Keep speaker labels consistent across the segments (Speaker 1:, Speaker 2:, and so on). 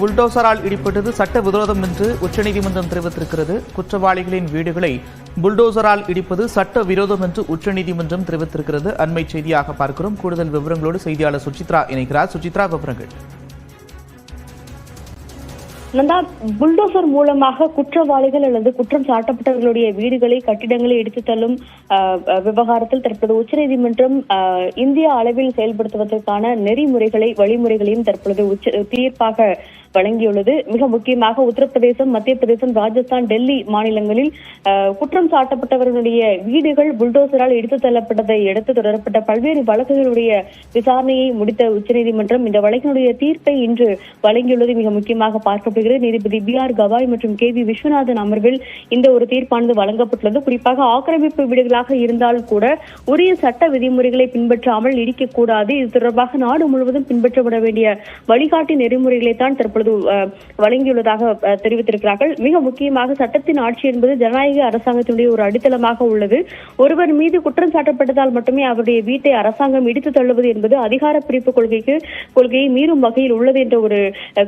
Speaker 1: புல்டோசரால் இடிப்பட்டது சட்டவிரோதம் என்று உச்சநீதிமன்றம் தெரிவித்திருக்கிறது. குற்றவாளிகளின் வீடுகளை புல்டோசரால் இடிப்பது சட்டவிரோதம் என்று உச்சநீதிமன்றம் தெரிவித்திருக்கிறது. அண்மை செய்தியாக பார்க்கிறோம். கூடுதல் விவரங்களோடு செய்தியாளர் சுசித்ரா இணைக்கிறார். சுசித்ரா, விவரங்கள்.
Speaker 2: புல்டோசர் மூலமாக குற்றவாளிகள் அல்லது குற்றம் சாட்டப்பட்டவர்களுடைய வீடுகளை கட்டிடங்களை இடித்து தள்ளும் விவகாரத்தில் தற்போது உச்சநீதிமன்றம் இந்திய அளவில் செயல்படுத்துவதற்கான நெறிமுறைகளை வழிமுறைகளையும் தற்பொழுது தீர்ப்பாக வழங்கியுள்ளது. மிக முக்கியமாக உத்தரப்பிரதேசம், மத்திய பிரதேசம், ராஜஸ்தான், டெல்லி மாநிலங்களில் குற்றம் சாட்டப்பட்டவர்களுடைய வீடுகள் புல்டோசரால் இடித்து தள்ளப்பட்டதை அடுத்து தொடரப்பட்ட பல்வேறு வழக்குகளுடைய விசாரணையை முடித்த உச்சநீதிமன்றம் இந்த வழக்கினுடைய தீர்ப்பை இன்று வழங்கியுள்ளது மிக முக்கியமாக பார்க்கப்படுகிறது. நீதிபதி B.R. கவாய் மற்றும் K.V. விஸ்வநாதன் அமர்வில் இந்த ஒரு தீர்ப்பானது வழங்கப்பட்டுள்ளது. குறிப்பாக ஆக்கிரமிப்பு வீடுகளாக இருந்தால் கூட உரிய சட்ட விதிமுறைகளை பின்பற்றாமல் இடிக்கக்கூடாது. இது தொடர்பாக நாடு முழுவதும் பின்பற்றப்பட வேண்டிய வழிகாட்டி நெறிமுறைகளைத்தான் தற்பொழுது வழங்கியுள்ளதாக தெரிவித்திருக்கிறார்கள். மிக முக்கியமாக சட்டத்தின் ஆட்சி என்பது ஜனநாயக அரசாங்கத்தினுடைய ஒரு அடித்தளமாக உள்ளது. ஒருவர் மீது குற்றம் சாட்டப்பட்டதால் மட்டுமே அவருடைய வீட்டை அரசாங்கம் இடித்து தள்ளுவது என்பது அதிகார பிரிப்பு கொள்கையை மீறும் வகையில் உள்ளது என்ற ஒரு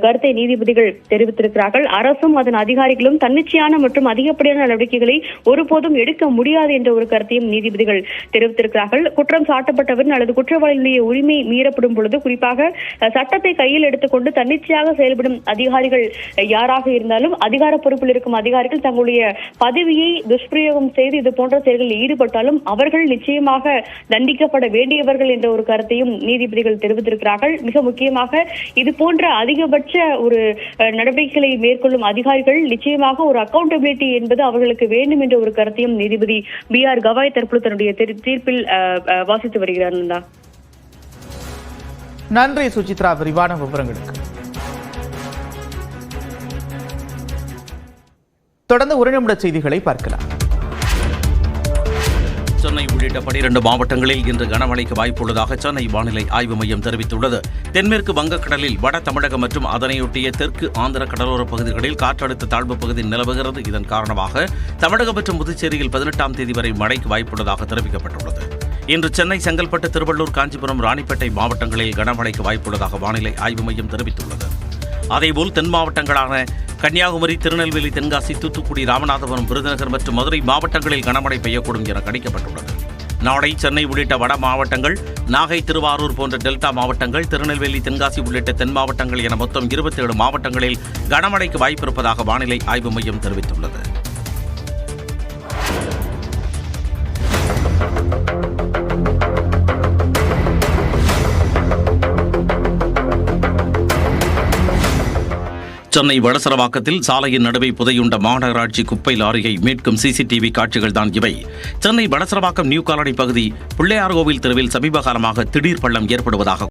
Speaker 2: கருத்தை நீதிபதிகள் தெரிவித்திருக்கிறார்கள். அரசும் அதன் அதிகாரிகளும் தன்னிச்சையான மற்றும் அதிகப்படியான நடவடிக்கைகளை ஒருபோதும் எடுக்க முடியாது என்ற ஒரு கருத்தையும் நீதிபதிகள் தெரிவித்திருக்கிறார்கள். குற்றம் சாட்டப்பட்டவர் அல்லது குற்றவாளிகளுடைய உரிமை மீறப்படும் பொழுது குறிப்பாக சட்டத்தை கையில் எடுத்துக்கொண்டு தன்னிச்சையாக செயல்படும் அதிகாரிகள் யாராக இருந்தாலும் அதிகார பொறுப்பில் இருக்கும் அதிகாரிகள் தங்களுடைய பதவியை துஷ்பிரயோகம் செய்து இது போன்ற செயல்களில் ஈடுபட்டாலும் அவர்கள் நிச்சயமாக தண்டிக்கப்பட வேண்டியவர்கள் என்ற ஒரு கருத்தையும் நீதிபதிகள் தெரிவித்திருக்கிறார்கள். மிக முக்கியமாக இது போன்ற அதிகபட்ச ஒரு நடவடிக்கைகளை மேற்கொள்ளும் அதிகாரிகள் நிச்சயமாக ஒரு அக்கௌண்டபிலிட்டி என்பது அவர்களுக்கு வேண்டும் என்ற ஒரு கருத்தையும் நீதிபதி B.R. கவாய் தற்போது தன்னுடைய தீர்ப்பில் வாசித்து வருகிறார்.
Speaker 1: நன்றி சுசித்ரா, விரிவான விவரங்களுக்கு. தொடர்ந்து ஒரு நிமிட செய்திகளை பார்க்கலாம்.
Speaker 3: சென்னை உள்ளிட்ட 12 மாவட்டங்களில் இன்று கனமழைக்கு வாய்ப்புள்ளதாக சென்னை வானிலை ஆய்வு மையம் தெரிவித்துள்ளது. தென்மேற்கு வங்கக்கடலில் வட தமிழகம் மற்றும் அதனையொட்டிய தெற்கு ஆந்திர கடலோர பகுதிகளில் காற்றழுத்த தாழ்வு பகுதி நிலவுகிறது. இதன் காரணமாக தமிழகம் மற்றும் புதுச்சேரியில் 18ஆம் தேதி வரை மழைக்கு வாய்ப்புள்ளதாக தெரிவிக்கப்பட்டுள்ளது. இன்று சென்னை, செங்கல்பட்டு, திருவள்ளூர், காஞ்சிபுரம், ராணிப்பேட்டை மாவட்டங்களில் கனமழைக்கு வாய்ப்புள்ளதாக வானிலை ஆய்வு மையம் தெரிவித்துள்ளது. அதேபோல் தென் மாவட்டங்களான கன்னியாகுமரி, திருநெல்வேலி, தென்காசி, தூத்துக்குடி, ராமநாதபுரம், விருதுநகர் மற்றும் மதுரை மாவட்டங்களில் கனமழை பெய்யக்கூடும் என கணிக்கப்பட்டுள்ளது. நாளை சென்னை உள்ளிட்ட வட மாவட்டங்கள், நாகை, திருவாரூர் போன்ற டெல்டா மாவட்டங்கள், திருநெல்வேலி, தென்காசி உள்ளிட்ட தென் மாவட்டங்கள் என மொத்தம் 27 மாவட்டங்களில் கனமழைக்கு வாய்ப்பிருப்பதாக வானிலை ஆய்வு மையம் தெரிவித்துள்ளது. சென்னை வளசரவாக்கத்தில் சாலையின் நடுவே புதையுண்ட மாநகராட்சி குப்பை லாரியை மீட்கும் CCTV காட்சிகள் தான் இவை. சென்னை வளசரவாக்கம் நியூ காலனி பகுதி பிள்ளையார்கோவில் தெருவில் சமீப காலமாக திடீர் பள்ளம் ஏற்படுவதாக